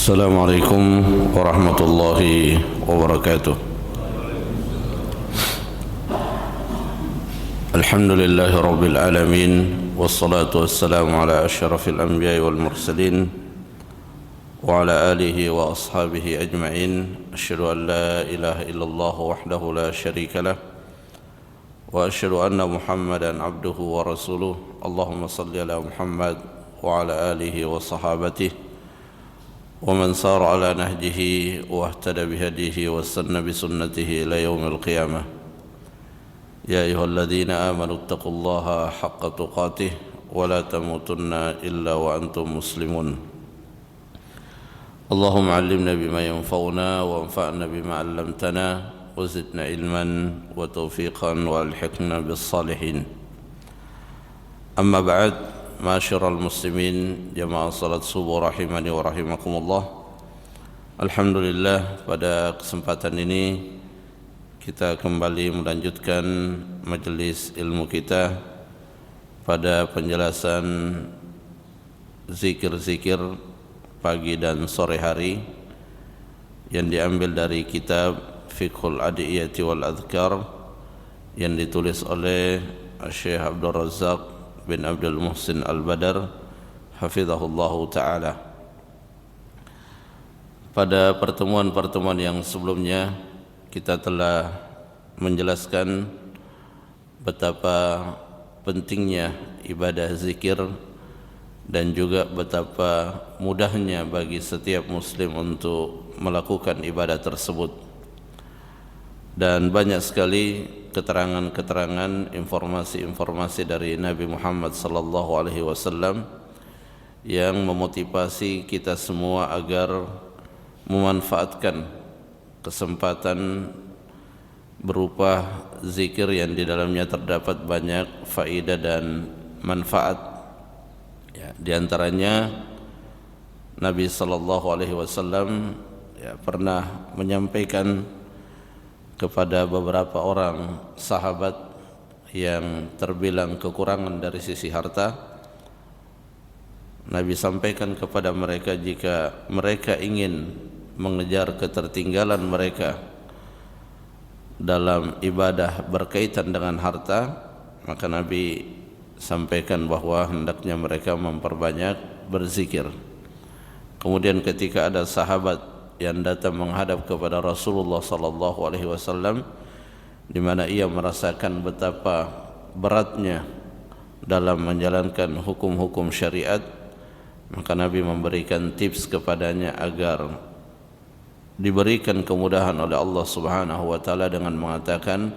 السلام عليكم ورحمة الله وبركاته. الحمد لله رب العالمين، والصلاة والسلام على أشرف الأنبياء والمرسلين وعلى آله وأصحابه أجمعين. أشهد أن لا إله إلا الله وحده لا شريك له، وأشهد أن محمدا عبده ورسوله. اللهم صل على محمد وعلى آله وصحابته ومن سار على نهجه واهتدى بهديه واستنى بسنته إلى يوم القيامة. يا أيها الذين آمنوا اتقوا الله حق تقاته ولا تموتن إلا وأنتم مسلمون. اللهم علمنا بما ينفعنا وانفعنا بما علمتنا وزدنا علما وتوفيقا والحقنا بالصالحين. أما بعد، Ma'asyiral muslimin, jamaah salat subuh rahimani wa rahimakumullah. Alhamdulillah, pada kesempatan ini kita kembali melanjutkan majelis ilmu kita pada penjelasan zikir-zikir pagi dan sore hari yang diambil dari kitab Fiqhul Adiyati wal Adhkar yang ditulis oleh Syekh Abdul Razak bin Abdul Muhsin Al-Badar hafizahullahu ta'ala. Pada pertemuan-pertemuan yang sebelumnya kita telah menjelaskan betapa pentingnya ibadah zikir dan juga betapa mudahnya bagi setiap muslim untuk melakukan ibadah tersebut. Dan banyak sekali keterangan-keterangan, informasi-informasi dari Nabi Muhammad sallallahu alaihi wasallam yang memotivasi kita semua agar memanfaatkan kesempatan berupa zikir yang di dalamnya terdapat banyak faedah dan manfaat. Ya, di antaranya Nabi sallallahu alaihi wasallam pernah menyampaikan kepada beberapa orang sahabat yang terbilang kekurangan dari sisi harta. Nabi sampaikan kepada mereka, jika mereka ingin mengejar ketertinggalan mereka dalam ibadah berkaitan dengan harta, maka Nabi sampaikan bahwa hendaknya mereka memperbanyak berzikir. Kemudian ketika ada sahabat yang datang menghadap kepada Rasulullah sallallahu alaihi wasallam, di mana ia merasakan betapa beratnya dalam menjalankan hukum-hukum syariat, maka Nabi memberikan tips kepadanya agar diberikan kemudahan oleh Allah Subhanahu wa taala dengan mengatakan,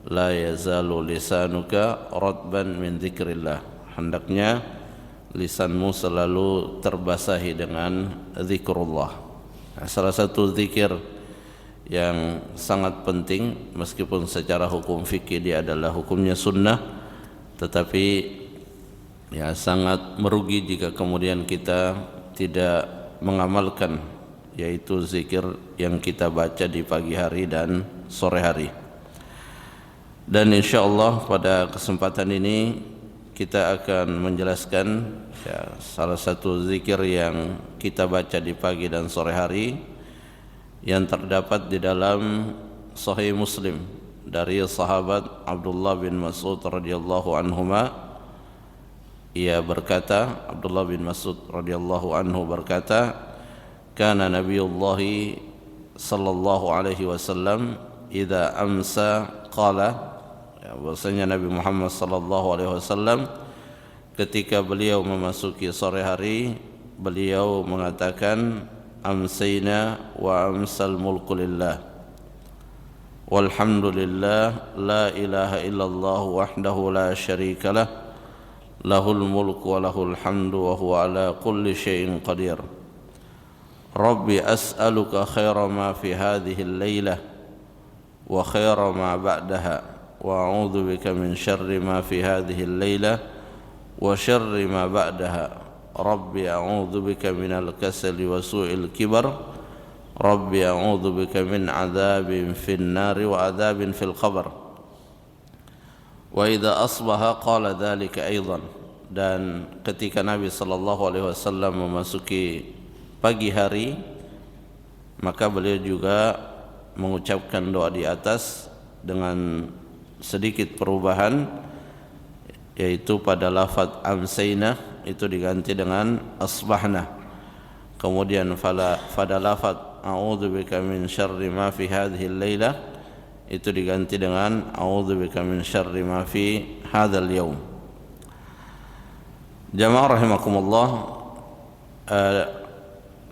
la yazalu lisanuka ratban min dzikrillah. Hendaknya lisanmu selalu terbasahi dengan zikrullah. Salah satu zikir yang sangat penting, meskipun secara hukum fikih dia adalah hukumnya sunnah, tetapi sangat merugi jika kemudian kita tidak mengamalkan, yaitu zikir yang kita baca di pagi hari dan sore hari. Dan insyaallah pada kesempatan ini kita akan menjelaskan salah satu zikir yang kita baca di pagi dan sore hari yang terdapat di dalam Sahih Muslim dari sahabat Abdullah bin Mas'ud radhiyallahu anhuma. Ia berkata, Abdullah bin Mas'ud radhiyallahu anhu berkata, kana Nabiyullah sallallahu alaihi wasallam idza amsa qala, bahwasanya Nabi Muhammad sallallahu alaihi wasallam ketika beliau memasuki sore hari, beliau mengatakan, amsayna wa amsal mulku lillah walhamdulillah la ilaha illallah wahdahu la syarika lah lahul mulku wa lahul hamdu wa huwa ala kulli syai'in qadir. Rabbi as'aluka khaira ma fi hadhihi al-lailah wa khaira ma ba'daha wa a'udzu bika min syarri ma fi hadhihi al-lailah wa syarri ma ba'daha. Rabbi a'udzu bika minal kasali wa su'il kibar. Rabbi a'udzu bika min adzabin fin nari wa adzabin fil qabr. Wa idza asbaha qala dzalika aidan. Dan ketika Nabi sallallahu alaihi wasallam memasuki pagi hari, maka beliau juga mengucapkan doa di atas dengan sedikit perubahan, yaitu pada lafaz amsayna itu diganti dengan asbahna. Kemudian pada lafaz a'udzubika min syarri ma fi hadhihi al-lailah itu diganti dengan a'udzubika min syarri ma fi hadzal yaum. Jamaah rahimakumullah,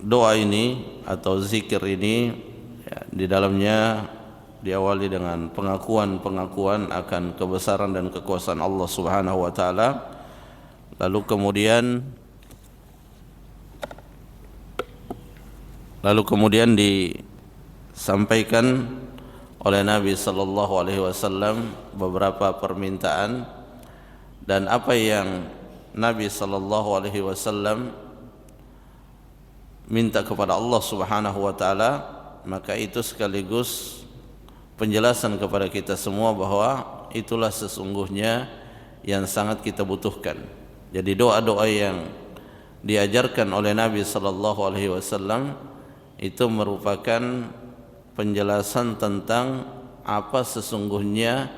doa ini atau zikir ini ya, di dalamnya diawali dengan pengakuan akan kebesaran dan kekuasaan Allah Subhanahu wa taala. Lalu kemudian disampaikan oleh Nabi sallallahu alaihi wasallam beberapa permintaan, dan apa yang Nabi sallallahu alaihi wasallam minta kepada Allah Subhanahu wa taala, maka itu sekaligus penjelasan kepada kita semua bahwa itulah sesungguhnya yang sangat kita butuhkan. Jadi doa-doa yang diajarkan oleh Nabi sallallahu alaihi wasallam itu merupakan penjelasan tentang apa sesungguhnya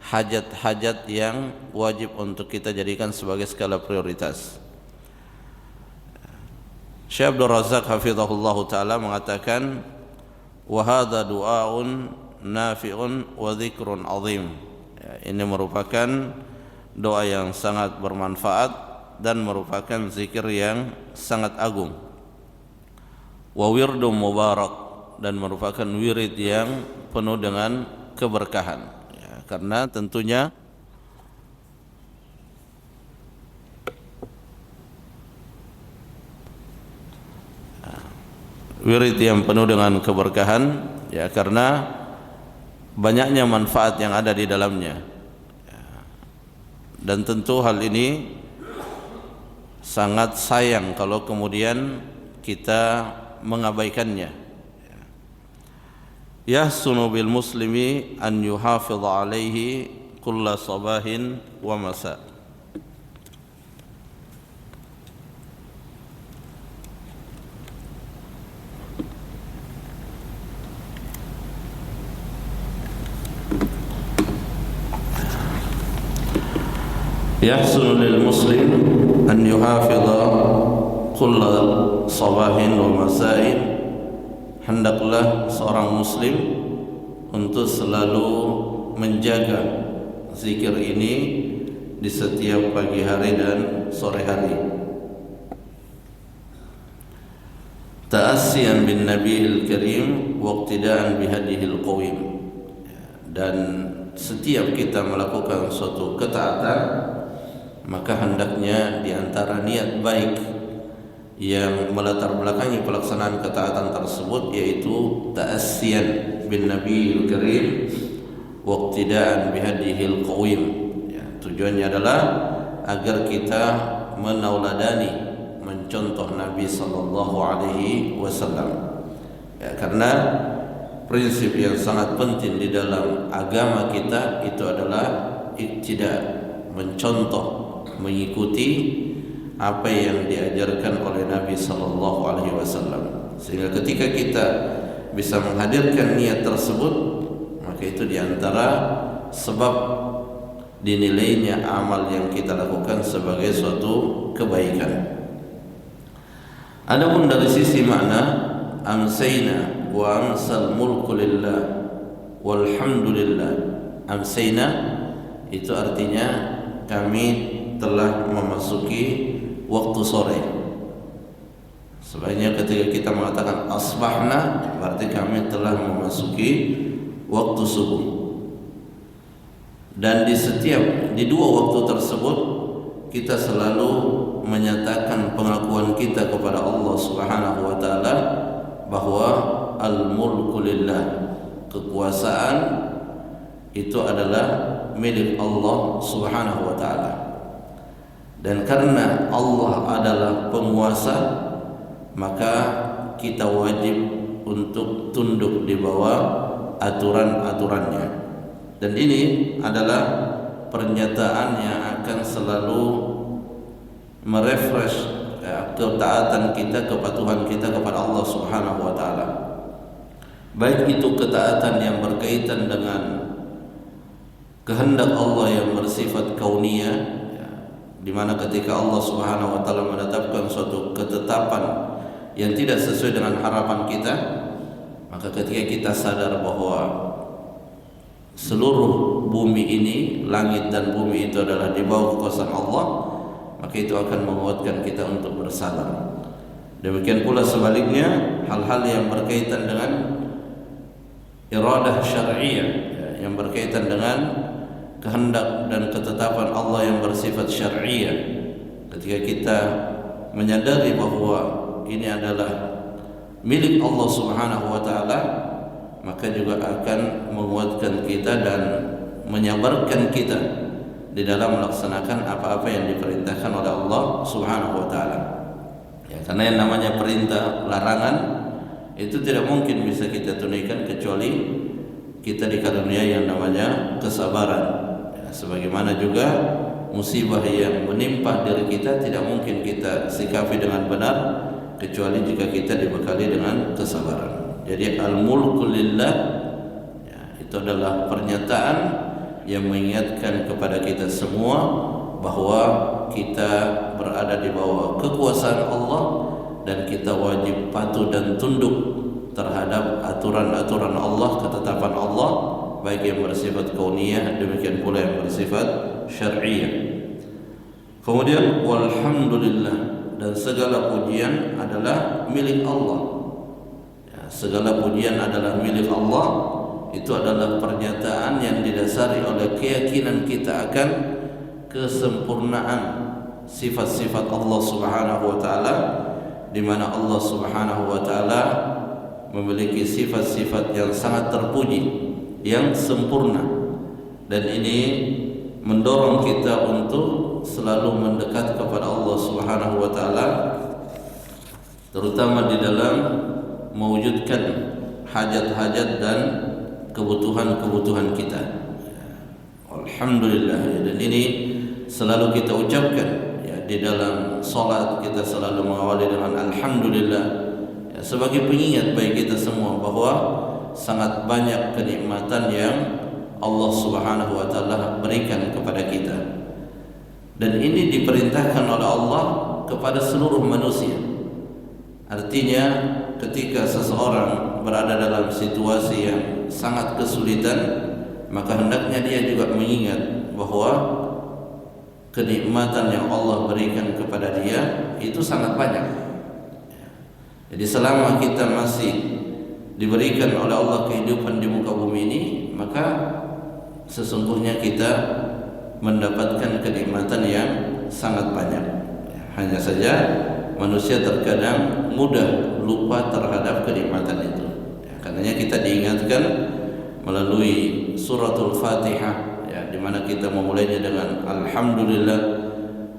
hajat-hajat yang wajib untuk kita jadikan sebagai skala prioritas. Syekh Abdul Razak hafizahullah taala mengatakan, wa hadza du'aun nafi'un wa dzikrun 'azim. Ya, ini merupakan doa yang sangat bermanfaat dan merupakan zikir yang sangat agung. Wa wirdun mubarak, dan merupakan wirid yang penuh dengan keberkahan. Karena tentunya wirid yang penuh dengan keberkahan, ya, karena banyaknya manfaat yang ada di dalamnya, dan tentu hal ini sangat sayang kalau kemudian kita mengabaikannya. Yahsunu bil muslimi an yuhafidha alaihi kulla sabahin wa masa. Yahsunu lil muslim an yuhafidha kulla sabahin wa masa'in. Hendaklah seorang muslim untuk selalu menjaga zikir ini di setiap pagi hari dan sore hari. Ta'assiyan bin nabiyil karim wa iqtidaan bihadihil qawim. Dan setiap kita melakukan suatu ketaatan, maka hendaknya di antara niat baik yang melatar belakangi pelaksanaan ketaatan tersebut yaitu ta'assiyan bin nabiyil karim wa iqtidaan bihadihil qawim. Ya, tujuannya adalah agar kita menauladani, mencontoh Nabi sallallahu alaihi wasallam. Ya, karena prinsip yang sangat penting di dalam agama kita itu adalah iqtida, mencontoh, mengikuti apa yang diajarkan oleh Nabi sallallahu alaihi wasallam. Sehingga ketika kita bisa menghadirkan niat tersebut, maka itu diantara sebab dinilainya amal yang kita lakukan sebagai suatu kebaikan. Adapun dari sisi makna, amsayna wa amsal mulku lillah walhamdulillah. Amsayna itu artinya kami telah memasuki waktu sore. Sebaliknya ketika kita mengatakan asbahna, berarti kami telah memasuki waktu subuh. Dan di dua waktu tersebut kita selalu menyatakan pengakuan kita kepada Allah Subhanahu wa taala bahwa al-mulku lillah, kekuasaan itu adalah milik Allah Subhanahu wa taala. Dan karena Allah adalah penguasa, maka kita wajib untuk tunduk di bawah aturan-aturannya. Dan ini adalah pernyataan yang akan selalu merefresh ketaatan kita, kepatuhan kita kepada Allah Subhanahu wa taala. Baik itu ketaatan yang berkaitan dengan kehendak Allah yang bersifat kauniyah, di mana ketika Allah Subhanahu wa taala menetapkan suatu ketetapan yang tidak sesuai dengan harapan kita, maka ketika kita sadar bahwa seluruh bumi ini, langit dan bumi itu adalah di bawah kekuasaan Allah, maka itu akan menguatkan kita untuk bersabar. Demikian pula sebaliknya, hal-hal yang berkaitan dengan iradah syar'iyah, yang berkaitan dengan kehendak dan ketetapan Allah yang bersifat syar'iyah, ketika kita menyadari bahwa ini adalah milik Allah Subhanahu wa taala, maka juga akan menguatkan kita dan menyabarkan kita di dalam melaksanakan apa-apa yang diperintahkan oleh Allah Subhanahu wa taala. Ya, karena yang namanya perintah larangan itu tidak mungkin bisa kita tunaikan kecuali kita dikaruniai yang namanya kesabaran. Ya, sebagaimana juga musibah yang menimpa diri kita tidak mungkin kita sikapi dengan benar kecuali jika kita dibekali dengan kesabaran. Jadi al-mulku lillah, ya, itu adalah pernyataan yang mengingatkan kepada kita semua bahwa kita berada di bawah kekuasaan Allah dan kita wajib patuh dan tunduk terhadap aturan-aturan Allah, ketetapan Allah, baik yang bersifat kauniyah demikian pula yang bersifat syar'iyah. Kemudian walhamdulillah, dan segala pujian adalah milik Allah. Segala pujian adalah milik Allah, itu adalah pernyataan yang didasari oleh keyakinan kita akan kesempurnaan sifat-sifat Allah Subhanahu wa taala, di mana Allah Subhanahu wa taala memiliki sifat-sifat yang sangat terpuji, yang sempurna, dan ini mendorong kita untuk selalu mendekat kepada Allah Subhanahu wa taala, terutama di dalam mewujudkan hajat-hajat dan kebutuhan-kebutuhan kita. Alhamdulillah, dan ini selalu kita ucapkan, ya, di dalam salat kita selalu mengawali dengan alhamdulillah, ya, sebagai pengingat bagi kita semua bahwa sangat banyak kenikmatan yang Allah Subhanahu wa taala berikan kepada kita, dan ini diperintahkan oleh Allah kepada seluruh manusia. Artinya ketika seseorang berada dalam situasi yang sangat kesulitan, maka hendaknya dia juga mengingat bahwa kenikmatan yang Allah berikan kepada dia itu sangat banyak. Jadi selama kita masih diberikan oleh Allah kehidupan di muka bumi ini, maka sesungguhnya kita mendapatkan kenikmatan yang sangat banyak. Hanya saja manusia terkadang mudah lupa terhadap kenikmatan itu. Karenanya kita diingatkan melalui suratul Fatihah, ya, di mana kita memulainya dengan alhamdulillah.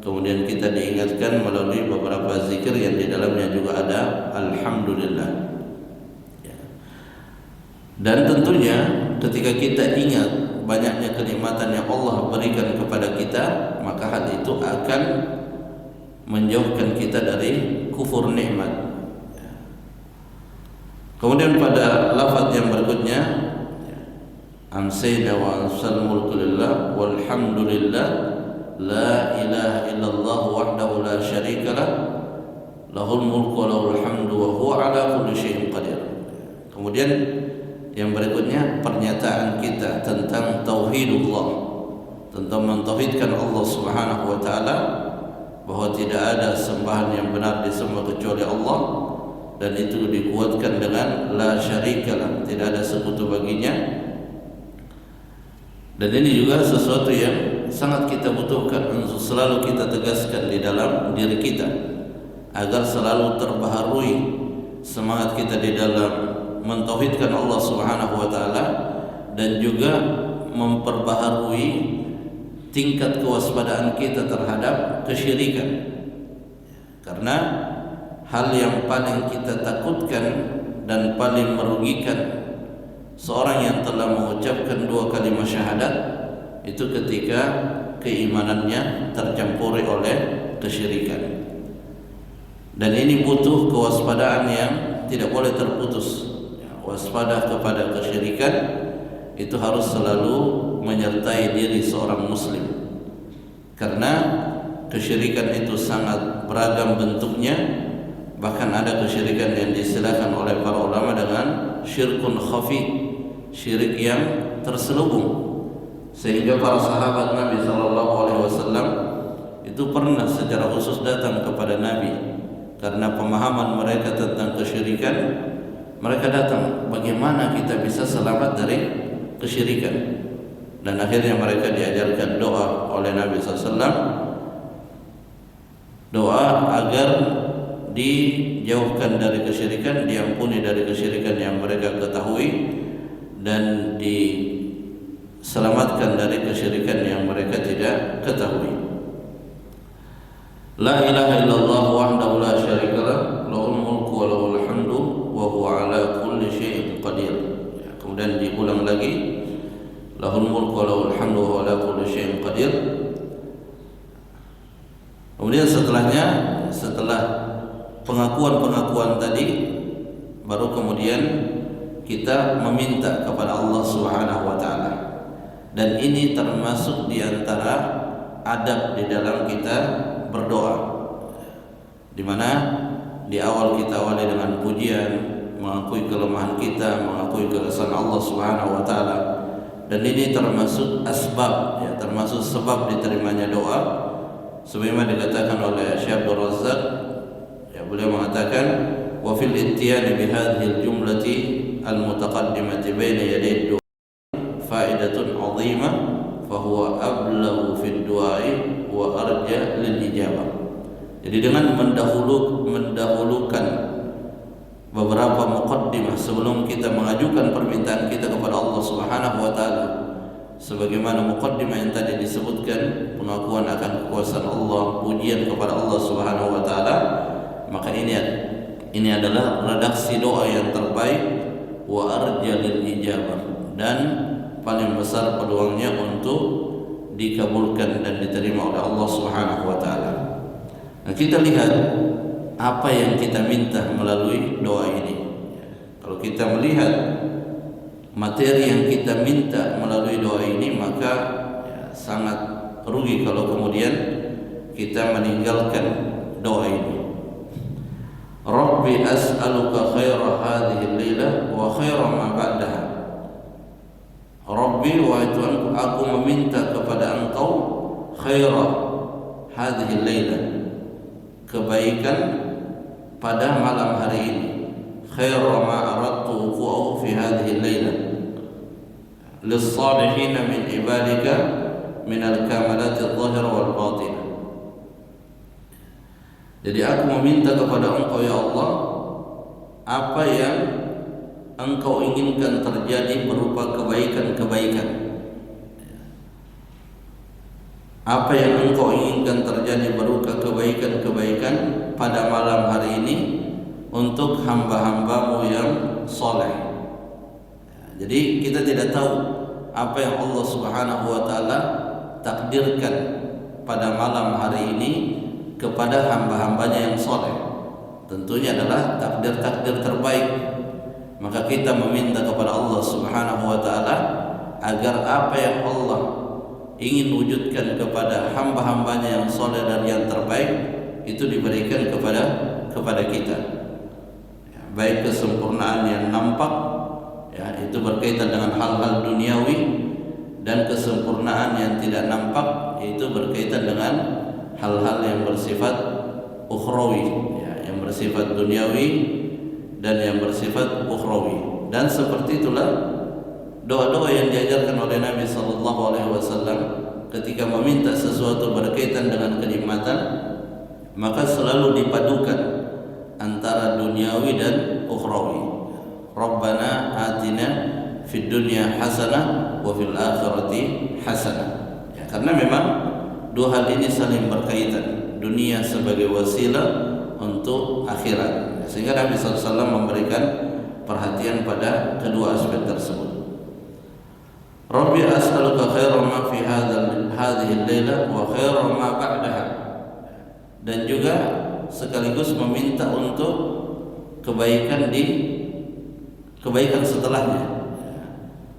Kemudian kita diingatkan melalui beberapa zikir yang di dalamnya juga ada alhamdulillah. Ya. Dan tentunya ketika kita ingat banyaknya kenikmatan yang Allah berikan kepada kita, maka hal itu akan menjauhkan kita dari kufur nikmat. Kemudian pada lafaz yang berikutnya, amsayna wa ansal mulku lillah walhamdulillah la ilaha illallah wahdahu la syarika lah lahul mulku wa lahul hamdu wa huwa ala kulli syai'in qadir. Kemudian yang berikutnya pernyataan kita tentang tauhidullah, tentang mentauhidkan Allah Subhanahu wa taala, bahwa tidak ada sembahan yang benar disembah kecuali Allah, dan itu dikuatkan dengan la syarikalah, tidak ada sekutu baginya. Dan ini juga sesuatu yang sangat kita butuhkan untuk selalu kita tegaskan di dalam diri kita, agar selalu terbaharui semangat kita di dalam mentauhidkan Allah Subhanahu wa taala, dan juga memperbaharui tingkat kewaspadaan kita terhadap kesyirikan. Karena hal yang paling kita takutkan dan paling merugikan seorang yang telah mengucapkan dua kalimat syahadat itu ketika keimanannya tercampuri oleh kesyirikan. Dan ini butuh kewaspadaan yang tidak boleh terputus. Waspada kepada kesyirikan itu harus selalu menyertai diri seorang muslim, karena kesyirikan itu sangat beragam bentuknya. Bahkan ada kesyirikan yang diistilahkan oleh para ulama dengan syirkun khafi, syirik yang terselubung, sehingga para sahabat Nabi SAW itu pernah secara khusus datang kepada Nabi karena pemahaman mereka tentang kesyirikan. Mereka datang, bagaimana kita bisa selamat dari kesyirikan? Dan akhirnya mereka diajarkan doa oleh Nabi SAW, doa agar dijauhkan dari kesyirikan, diampuni dari kesyirikan yang mereka ketahui, dan diselamatkan dari kesyirikan yang mereka tidak ketahui. La ilaha illallah wahdahu la syarikalah, lahul mulku wa lahul hamdu wa huwa ala kulli syai'in qadir. Kemudian diulang lagi, lahul mulku wa lahul hamdu wa huwa ala kulli syai'in qadir. Kemudian setelah pengakuan-pengakuan tadi, baru kemudian kita meminta kepada Allah Subhanahu wa taala. Dan ini termasuk di antara adab di dalam kita berdoa, di mana di awal kita awali dengan pujian, mengakui kelemahan kita, mengakui keesaan Allah Subhanahu wa taala. Dan ini termasuk asbab, ya, termasuk sebab diterimanya doa. Sebagaimana dikatakan oleh Syekh Abdul Razzaq, ya, beliau mengatakan wa fil ittiyani bi hadhihi al-jumlati al-mutaqaddimati baina yaday du'a fa'idatun 'azimah fa huwa ablaghu fi ad-du'ai wa arja lil ijabah. Jadi dengan mendahulukan beberapa muqaddimah sebelum kita mengajukan permintaan kita kepada Allah Subhanahu wa taala, sebagaimana muqaddimah yang tadi disebutkan, pengakuan akan kekuasaan Allah, pujian kepada Allah Subhanahu wa taala, maka ini adalah redaksi doa yang terbaik, wa arja lil ijabah, dan paling besar peluangnya untuk dikabulkan dan diterima oleh Allah Subhanahu wa taala. Nah, kita lihat apa yang kita minta melalui doa ini. Kalau kita melihat materi yang kita minta melalui doa ini, maka sangat rugi kalau kemudian kita meninggalkan doa ini. Rabbi as'aluka khaira hadhihi al-lailah wa khaira ma ba'daha. Rabbi, wahai Tuhanku, aku meminta kepada Engkau khaira hadhihi al-lailah, kebaikan pada malam hari ini, khaira ma aradtu wuqu'ahu fi hadhihi al-lailah lis-salihin min ibadika min al-kamalat adh-dhahira wal batinah. Jadi aku meminta kepada Engkau, ya Allah, apa yang Engkau inginkan terjadi berupa kebaikan-kebaikan. Apa yang Engkau inginkan terjadi berupa kebaikan-kebaikan pada malam hari ini untuk hamba-hambamu yang soleh. Jadi kita tidak tahu apa yang Allah Subhanahu wa taala takdirkan pada malam hari ini kepada hamba-hambanya yang soleh. Tentunya adalah takdir-takdir terbaik. Maka kita meminta kepada Allah Subhanahu wa taala agar apa yang Allah ingin wujudkan kepada hamba-hambanya yang soleh dan yang terbaik itu diberikan kepada kita. Ya, baik kesempurnaan yang nampak, ya, itu berkaitan dengan hal-hal duniawi, dan kesempurnaan yang tidak nampak yaitu berkaitan dengan hal-hal yang bersifat ukhrawi, ya, yang bersifat duniawi dan yang bersifat ukhrawi. Dan seperti itulah doa-doa yang diajarkan oleh Nabi SAW ketika meminta sesuatu berkaitan dengan kenikmatan, maka selalu dipadukan antara duniawi dan ukhrawi. Rabbana atina fid dunya hasanah wa fil akhirati hasanah. Ya, karena memang dua hal ini saling berkaitan, dunia sebagai wasilah untuk akhirat, sehingga Nabi SAW memberikan perhatian pada kedua aspek tersebut. Rabbi as'aluka khaira ma fi hadhihi al-lailah wa khaira ma ba'daha. Dan juga sekaligus meminta untuk kebaikan setelahnya,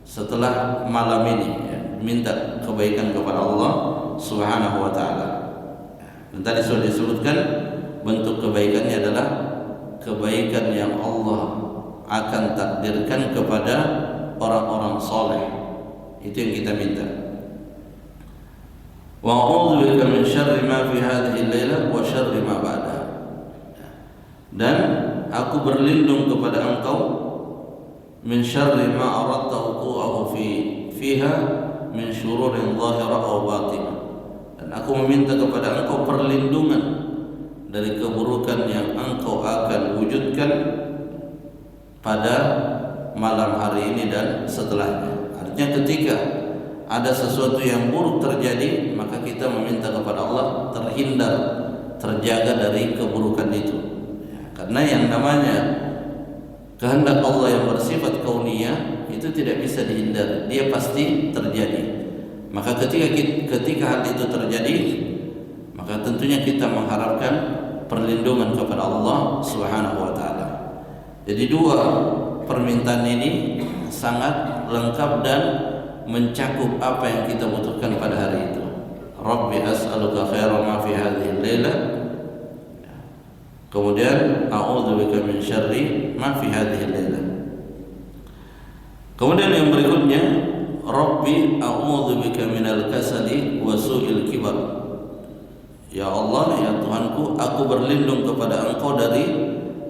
setelah malam ini, minta kebaikan kepada Allah Subhanahu wa taala. Dan tadi sudah disebutkan bentuk kebaikannya adalah kebaikan yang Allah akan takdirkan kepada orang-orang soleh. Itu yang kita minta. Wa a'udzubika min syarri ma fi hadhihi al-lailah wa syarri ma ba'daha. Dan aku berlindung kepada Engkau min syarri ma aradta wuqu'ahu fiha min syururin zahirah aw batinah. Dan aku meminta kepada Engkau perlindungan dari keburukan yang Engkau akan wujudkan pada malam hari ini dan setelahnya. Artinya ketika ada sesuatu yang buruk terjadi, maka kita meminta kepada Allah terhindar, terjaga dari keburukan itu. Karena yang namanya kehendak Allah yang bersifat kauniyah itu tidak bisa dihindari, dia pasti terjadi. Maka ketika hal itu terjadi, maka tentunya kita mengharapkan perlindungan kepada Allah Subhanahu wa taala. Jadi dua permintaan ini sangat lengkap dan mencakup apa yang kita butuhkan pada hari itu. Rabbi as'aluka khairan ma fi hadhihi al-lailah. Kemudian a'udzubika min syarri ma fi hadhihi al-lailah. Kemudian yang berikutnya, Rabbi a'udzubika minal kasali wa su'il kibar. Ya Allah, ya Tuhanku, aku berlindung kepada Engkau dari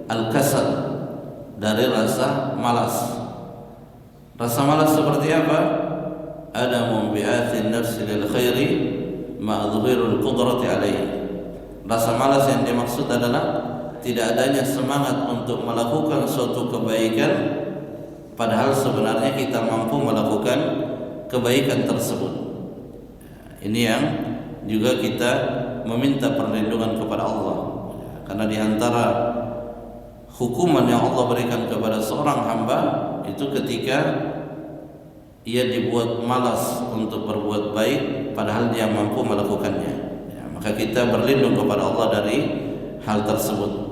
al-kasal, dari rasa malas. Rasa malas seperti apa? Adamu bi'athin nafsi lil khairi ma'dhhirul qudrati alaihi. Rasa malas yang dimaksud adalah tidak adanya semangat untuk melakukan suatu kebaikan, padahal sebenarnya kita mampu melakukan kebaikan tersebut. Ini yang juga kita meminta perlindungan kepada Allah. Karena di antara hukuman yang Allah berikan kepada seorang hamba itu ketika ia dibuat malas untuk berbuat baik padahal dia mampu melakukannya. Maka kita berlindung kepada Allah dari hal tersebut.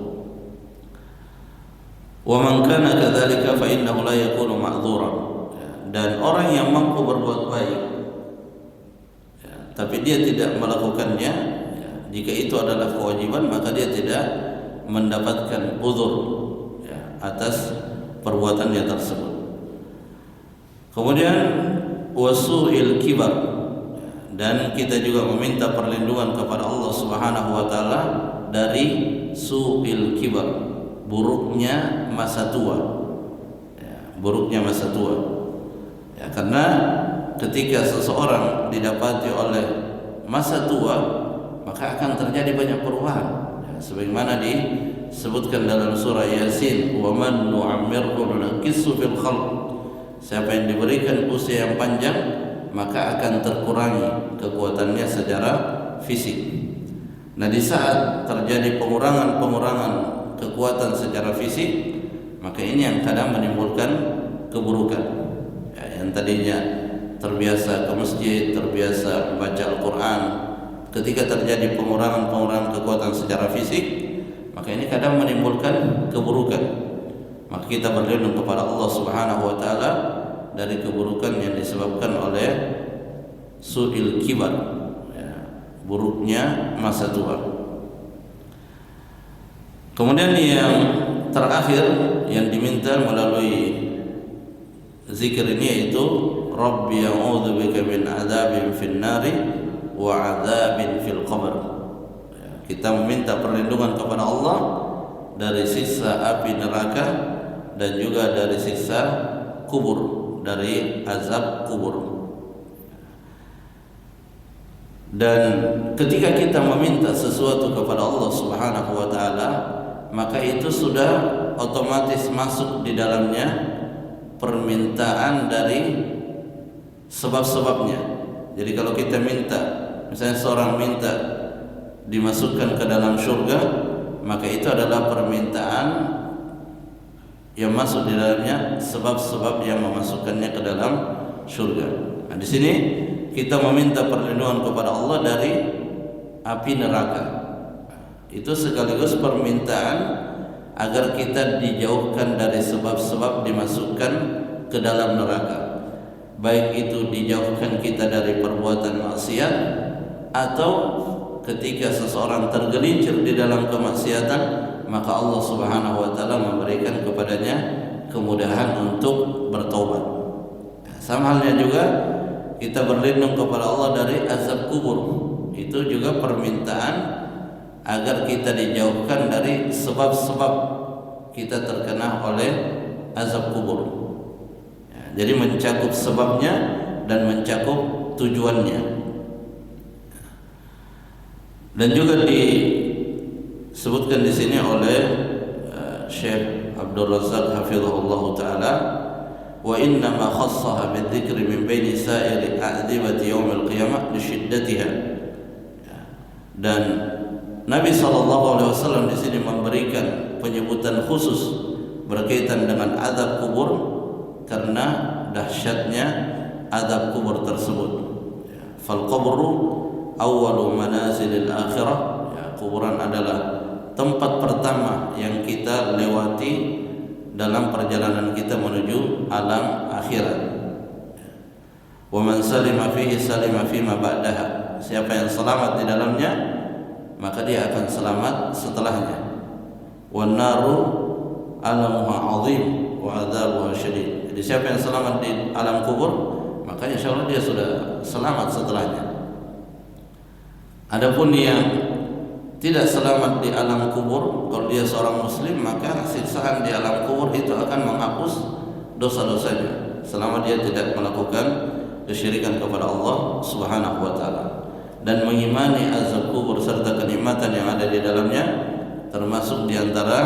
Wa man kana kadzalika fa innahu la yakunu ma'dzuran. Dan orang yang mampu berbuat baik tapi dia tidak melakukannya, jika itu adalah kewajiban, maka dia tidak mendapatkan uzur atas perbuatannya tersebut. Kemudian wasu'il kibar, dan kita juga meminta perlindungan kepada Allah Subhanahu wa taala dari su'il kibar, buruknya masa tua. Buruknya masa tua. Karena ketika seseorang didapati oleh masa tua, maka akan terjadi banyak perubahan. Sebagaimana disebutkan dalam surah Yasin, wa man nu'ammirhu nunaqqisu fil khalq. Siapa yang diberikan usia yang panjang, maka akan terkurangi kekuatannya secara fisik. Nah, di saat terjadi pengurangan kekuatan secara fisik, maka ini yang kadang menimbulkan keburukan. Yang tadinya terbiasa ke masjid, terbiasa membaca Al-Quran, ketika terjadi pengurangan kekuatan secara fisik, maka ini kadang menimbulkan keburukan. Maka kita berlindung kepada Allah Subhanahu wa taala dari keburukan yang disebabkan oleh su'il kibar, buruknya masa tua. Kemudian yang terakhir yang diminta melalui zikir ini yaitu Rabbi a'udzubika min adzabin fin nari wa adzabin fil qabr. Kita meminta perlindungan kepada Allah dari siksa api neraka dan juga dari siksa kubur, dari azab kubur. Dan ketika kita meminta sesuatu kepada Allah Subhanahu wa taala, maka itu sudah otomatis masuk di dalamnya permintaan dari sebab-sebabnya. Jadi kalau kita minta, misalnya seorang minta dimasukkan ke dalam surga, maka itu adalah permintaan yang masuk di dalamnya sebab-sebab yang memasukkannya ke dalam surga. Nah, di sini kita meminta perlindungan kepada Allah dari api neraka. itu sekaligus permintaan agar kita dijauhkan dari sebab-sebab dimasukkan ke dalam neraka, baik itu dijauhkan kita dari perbuatan maksiat atau ketika seseorang tergelincir di dalam kemaksiatan, maka Allah Subhanahu wa taala memberikan kepadanya kemudahan untuk bertaubat. Sama halnya juga kita berlindung kepada Allah dari azab kubur. Itu juga permintaan agar kita dijauhkan dari sebab-sebab kita terkena oleh azab kubur. Jadi mencakup sebabnya dan mencakup tujuannya. Dan juga disebutkan di sini oleh Syekh Abdul Razak hafizahullah taala, wa inna ma khassaha bidzikri min baini sa'iri a'dibati yaumil qiyamah li shiddatiha. Dan Nabi SAW di sini memberikan penyebutan khusus berkaitan dengan azab kubur karena dahsyatnya azab kubur tersebut. Fal qabru awwalu manazilil akhirah. Kuburan adalah tempat pertama yang kita lewati dalam perjalanan kita menuju alam akhirat. Wa man salima fihi salima fima ba'daha. Siapa yang selamat di dalamnya, maka dia akan selamat setelahnya. Wan naru alamuha 'azim wa 'adzabuha syadid. Jadi siapa yang selamat di alam kubur, maka insyaallah dia sudah selamat setelahnya. Adapun yang tidak selamat di alam kubur, kalau dia seorang muslim, maka siksaan di alam kubur itu akan menghapus dosa-dosanya selama dia tidak melakukan kesyirikan kepada Allah Subhanahu wa taala. Dan mengimani azab kubur serta kenikmatan yang ada di dalamnya termasuk di antara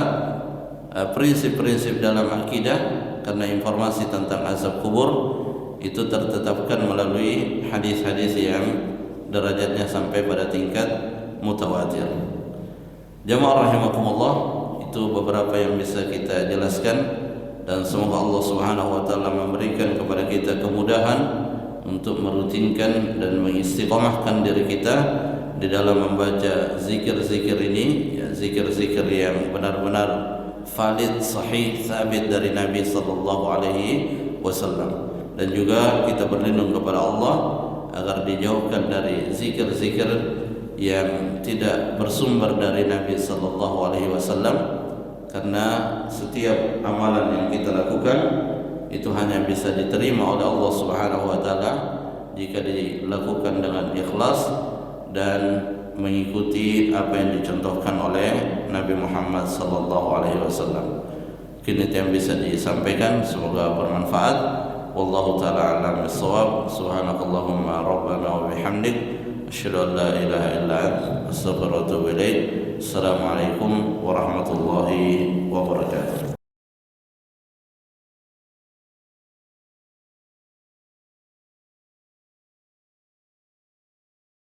prinsip-prinsip dalam akidah, karena informasi tentang azab kubur itu tertetapkan melalui hadis-hadis yang derajatnya sampai pada tingkat mutawatir. Jamaah rahimakumullah, itu beberapa yang bisa kita jelaskan, dan semoga Allah Subhanahu wa taala memberikan kepada kita kemudahan untuk merutinkan dan mengistiqomahkan diri kita di dalam membaca zikir-zikir ini, ya, zikir-zikir yang benar-benar valid, sahih, sabit dari Nabi sallallahu alaihi wasallam. Dan juga kita berlindung kepada Allah agar dijauhkan dari zikir-zikir yang tidak bersumber dari Nabi sallallahu alaihi wasallam, karena setiap amalan yang kita lakukan itu hanya bisa diterima oleh Allah Subhanahu wa taala jika dilakukan dengan ikhlas dan mengikuti apa yang dicontohkan oleh Nabi Muhammad sallallahu alaihi wasallam. Mungkin itu yang bisa disampaikan, semoga bermanfaat. Wallahu taala a'lam bissawab. Subhanakallahumma rabbana wa bihamdik, asyhadu an la ilaha illa anta, astaghfiruka wa atubu ilaik. Assalamualaikum warahmatullahi wabarakatuh.